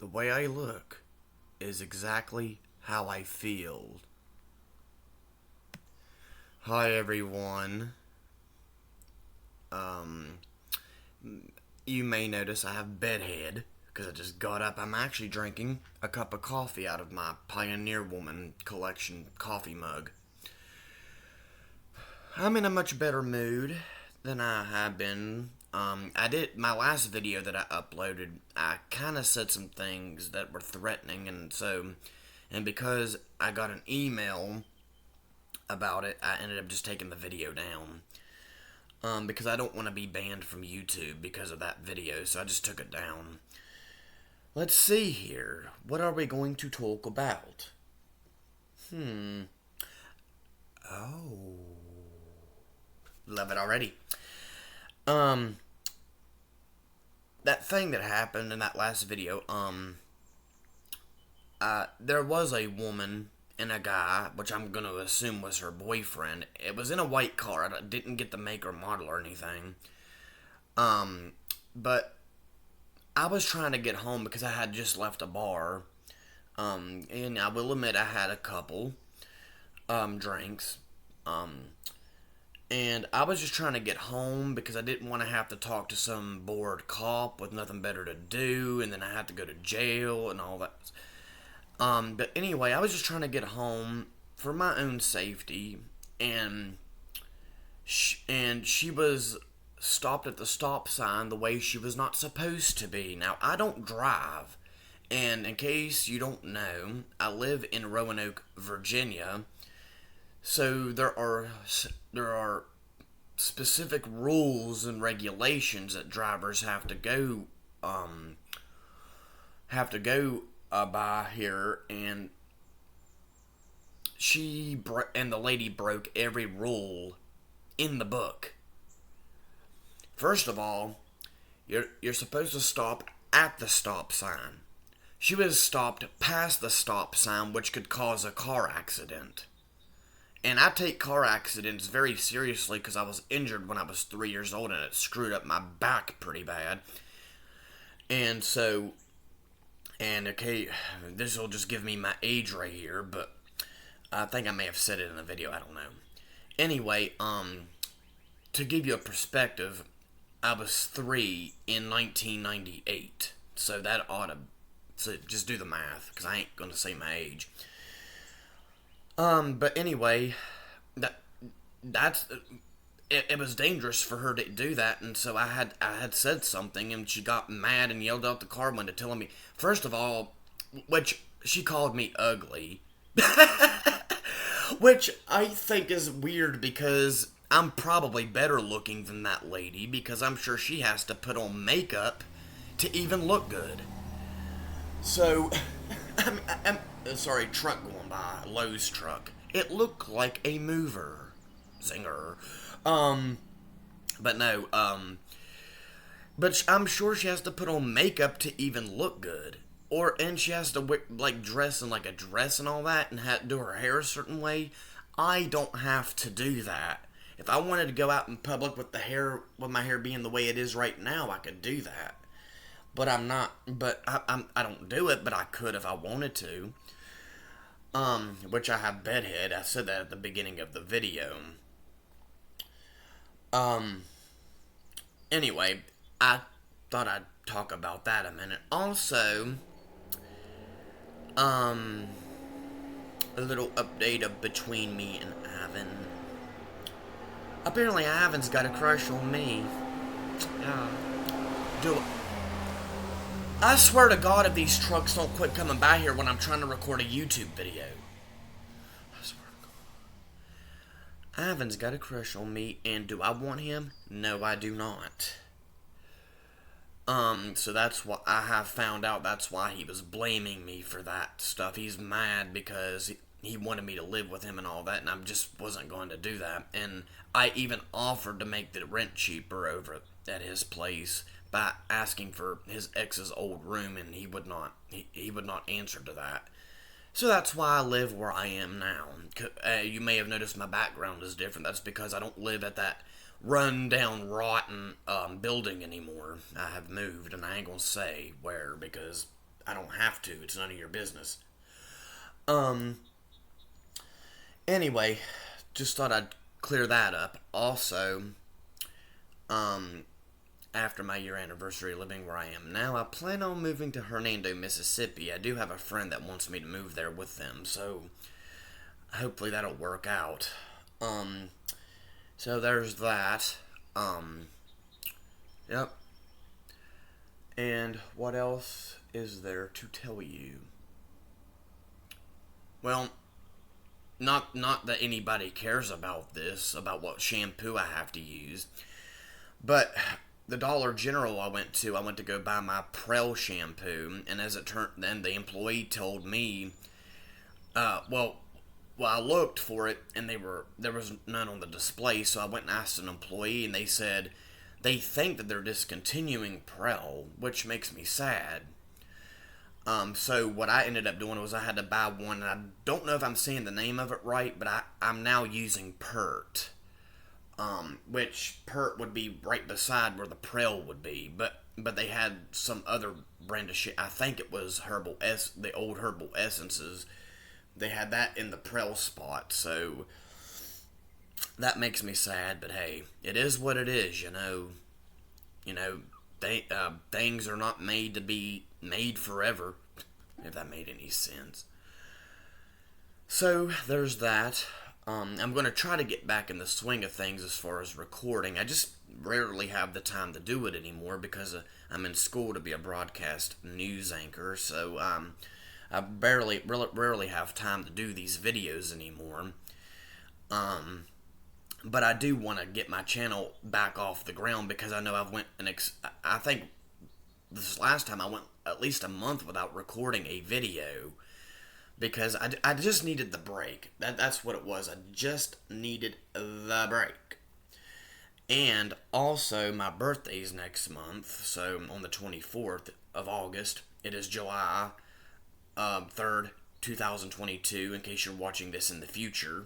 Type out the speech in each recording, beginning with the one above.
The way I look is exactly how I feel. Hi everyone. Um, you may notice I have bedhead because I just got up. I'm actually drinking a cup of coffee out of my Pioneer Woman collection coffee mug. I'm in a much better mood than I have been. I did my last video that I uploaded. I kind of said some things that were threatening, and because I got an email about it, I ended up just taking the video down. Because I don't want to be banned from YouTube because of that video, so I just took it down. Let's see here. What are we going to talk about? Oh. Love it already. That thing that happened in that last video, there was a woman and a guy, which I'm gonna assume was her boyfriend. It was in a white car. I didn't get the make or model or anything. But I was trying to get home because I had just left a bar. And I will admit I had a couple, drinks. And I was just trying to get home because I didn't want to have to talk to some bored cop with nothing better to do, and then I had to go to jail and all that. But anyway, I was just trying to get home for my own safety, and she was stopped at the stop sign the way she was not supposed to be. Now, I don't drive, and in case you don't know, I live in Roanoke, Virginia. So there are specific rules and regulations that drivers have to go by here, and the lady broke every rule in the book. First of all, you're supposed to stop at the stop sign. She was stopped past the stop sign, which could cause a car accident. And I take car accidents very seriously because I was injured when I was 3 years old and it screwed up my back pretty bad. And okay, this will just give me my age right here, but I think I may have said it in the video, I don't know. Anyway, to give you a perspective, I was 3 in 1998. So that so just do the math, because I ain't going to say my age. But anyway, it was dangerous for her to do that, and so I had said something, and she got mad and yelled out the car window, telling me, first of all, which she called me ugly, which I think is weird because I'm probably better looking than that lady, because I'm sure she has to put on makeup to even look good. So, I'm sorry, truck going by, Lowe's truck. It looked like a mover. Zinger. But no, but I'm sure she has to put on makeup to even look good. And she has to dress in like a dress and all that, and do her hair a certain way. I don't have to do that. If I wanted to go out in public with my hair being the way it is right now, I could do that. But I'm not. But I don't do it. But I could if I wanted to. Which I have bedhead. I said that at the beginning of the video. Anyway, I thought I'd talk about that a minute. Also, a little update between me and Ivan. Apparently, Ivan's got a crush on me. I swear to God, if these trucks don't quit coming by here when I'm trying to record a YouTube video. I swear to God. Ivan's got a crush on me, and do I want him? No, I do not. So that's what I have found out. That's why he was blaming me for that stuff. He's mad because he wanted me to live with him and all that, and I just wasn't going to do that. And I even offered to make the rent cheaper over at his place by asking for his ex's old room, and he would not answer to that. So that's why I live where I am now. You may have noticed my background is different. That's because I don't live at that run-down, rotten building anymore. I have moved, and I ain't gonna say where because I don't have to. It's none of your business. Um. Anyway, just thought I'd clear that up. Also, um, after my year anniversary living where I am now, I plan on moving to Hernando, Mississippi. I do have a friend that wants me to move there with them, so hopefully that'll work out. Um, so there's that. Um, yep. And what else is there to tell you? Well, not that anybody cares about this, about what shampoo I have to use, but the Dollar General I went to go buy my Prel shampoo, and as it turned, then the employee told me, uh, well, I looked for it, and there was none on the display, so I went and asked an employee, and they said they think that they're discontinuing Prel, which makes me sad. So what I ended up doing was I had to buy one, and I don't know if I'm saying the name of it right, but I'm now using Pert. Which Pert would be right beside where the Prel would be, but they had some other brand of shit. I think it was the old Herbal Essences. They had that in the Prel spot, so that makes me sad. But hey, it is what it is, you know. You know, things are not made to be made forever, if that made any sense. So there's that. I'm going to try to get back in the swing of things as far as recording. I just rarely have the time to do it anymore because I'm in school to be a broadcast news anchor. So I rarely have time to do these videos anymore. But I do want to get my channel back off the ground because I know I think this last time I went at least a month without recording a video because I just needed the break. That's what it was. I just needed the break. And also, my birthday's next month, so on the 24th of August. It is July 3rd, 2022, in case you're watching this in the future.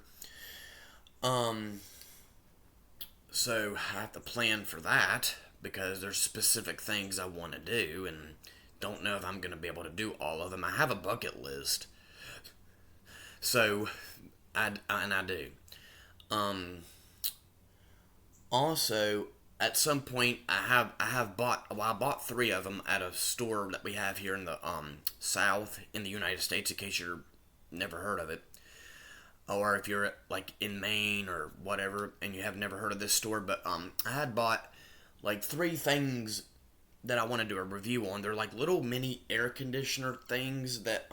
So I have to plan for that because there's specific things I want to do and don't know if I'm going to be able to do all of them. I have a bucket list. So, I do. Also, at some point, I bought three of them at a store that we have here in the South in the United States. In case you're never heard of it, or if you're like in Maine or whatever and you have never heard of this store, but I had bought like three things that I want to do a review on. They're like little mini air conditioner things that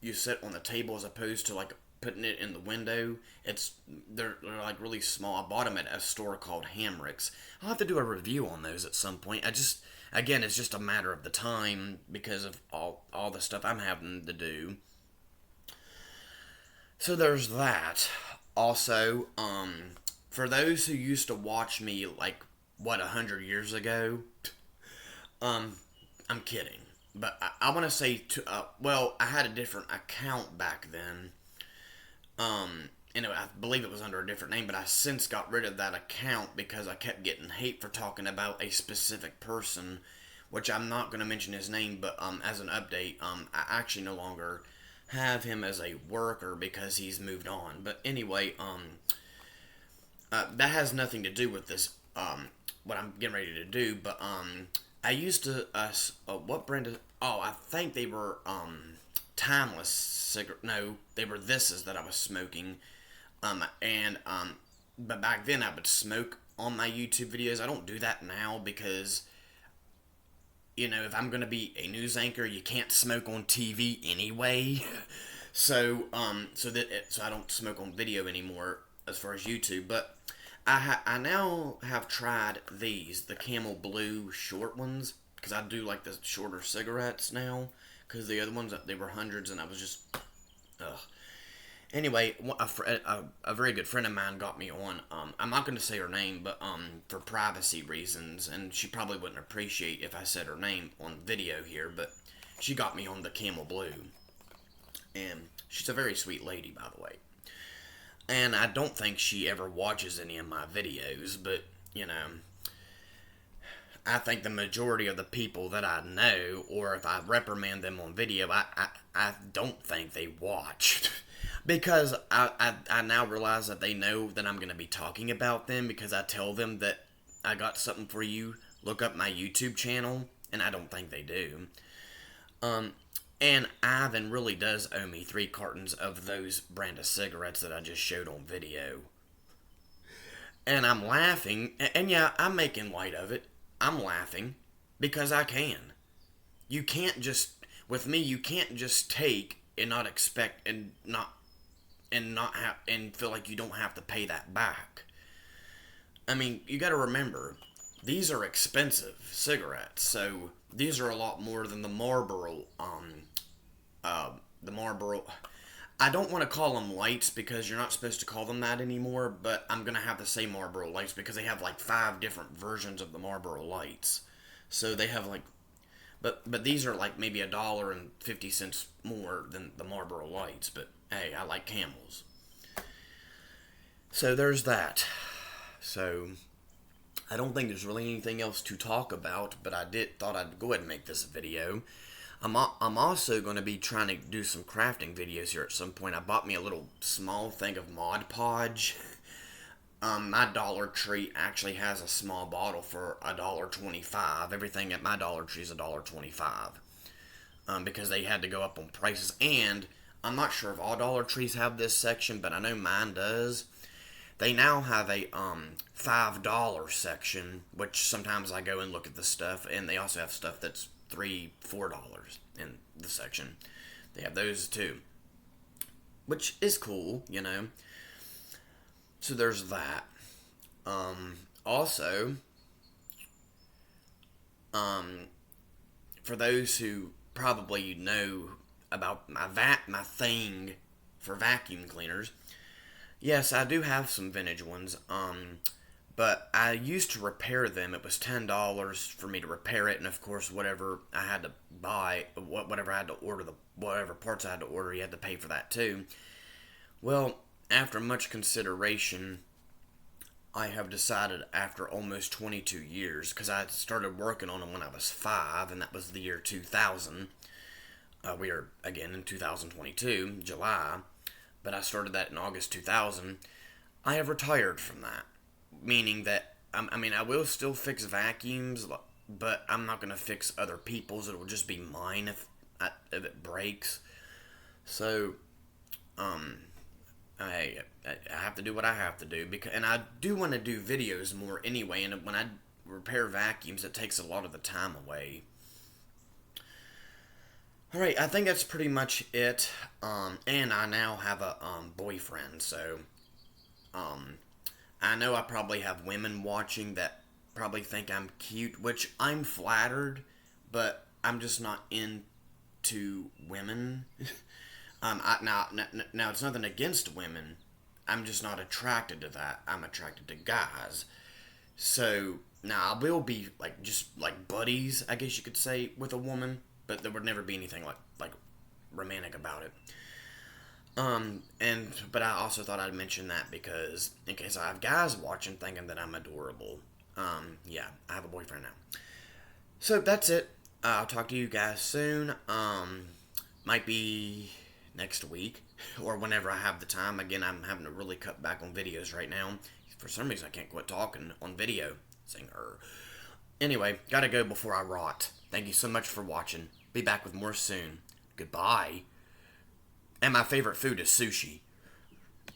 you sit on the table as opposed to like putting it in the window. They're like really small. I bought them at a store called Hamricks. I'll have to do a review on those at some point. Again, it's just a matter of the time because of all the stuff I'm having to do. So there's that. Also, for those who used to watch me like 100 years ago, I'm kidding. But I want to say, I had a different account back then. I believe it was under a different name, but I since got rid of that account because I kept getting hate for talking about a specific person, which I'm not going to mention his name, but as an update, I actually no longer have him as a worker because he's moved on. But anyway, that has nothing to do with this, what I'm getting ready to do, but I used to, what brand is, I think they were, Timeless cigarette, no, they were Thises that I was smoking, but back then I would smoke on my YouTube videos. I don't do that now because, if I'm going to be a news anchor, you can't smoke on TV anyway, so I don't smoke on video anymore as far as YouTube, but I now have tried the Camel Blue short ones, because I do like the shorter cigarettes now, because the other ones, they were hundreds, and I was just, ugh. Anyway, a very good friend of mine got me on, I'm not going to say her name, but for privacy reasons, and she probably wouldn't appreciate if I said her name on video here, but she got me on the Camel Blue, and she's a very sweet lady, by the way. And I don't think she ever watches any of my videos, but, I think the majority of the people that I know, or if I reprimand them on video, I don't think they watch. Because I now realize that they know that I'm going to be talking about them because I tell them that I got something for you, look up my YouTube channel, and I don't think they do. And Ivan really does owe me 3 cartons of those brand of cigarettes that I just showed on video. And I'm laughing, and yeah, I'm making light of it. I'm laughing because I can. You can't just, with me, you can't just take and not expect and not have and feel like you don't have to pay that back. I mean, you got to remember, these are expensive cigarettes, so these are a lot more than the Marlboro. The Marlboro. I don't want to call them lights because you're not supposed to call them that anymore, but I'm gonna have to say Marlboro lights because they have like 5 different versions of the Marlboro lights. So they have like, but these are like maybe $1.50 more than the Marlboro lights. But hey, I like Camels. So there's that. So I don't think there's really anything else to talk about, but thought I'd go ahead and make this video. I'm also going to be trying to do some crafting videos here at some point. I bought me a little small thing of Mod Podge. My Dollar Tree actually has a small bottle for $1.25. Everything at my Dollar Tree is $1.25. Because they had to go up on prices. And I'm not sure if all Dollar Trees have this section, but I know mine does. They now have a $5 section, which sometimes I go and look at the stuff, and they also have stuff that's $3, $4 in the section. They have those too, which is cool, you know. So there's that. Also, for those who probably know about my thing for vacuum cleaners, yes, I do have some vintage ones. But I used to repair them. It was $10 for me to repair it, and of course, whatever I had to buy, whatever I had to order, whatever parts I had to order, you had to pay for that too. Well, after much consideration, I have decided after almost 22 years, because I started working on them when I was 5, and that was the year 2000. We are again in 2022, July, but I started that in August 2000. I have retired from that. Meaning that, I will still fix vacuums, but I'm not going to fix other people's. It will just be mine if it breaks. So, I have to do what I have to do. And I do want to do videos more anyway, and when I repair vacuums, it takes a lot of the time away. Alright, I think that's pretty much it. And I now have a boyfriend, so I know I probably have women watching that probably think I'm cute, which I'm flattered, but I'm just not into women. Now it's nothing against women. I'm just not attracted to that. I'm attracted to guys. So now I will be just like buddies, I guess you could say, with a woman, but there would never be anything like romantic about it. But I also thought I'd mention that because in case I have guys watching thinking that I'm adorable. Yeah, I have a boyfriend now. So that's it. I'll talk to you guys soon. Might be next week or whenever I have the time. Again, I'm having to really cut back on videos right now. For some reason, I can't quit talking on video. Anyway, gotta go before I rot. Thank you so much for watching. Be back with more soon. Goodbye. And my favorite food is sushi.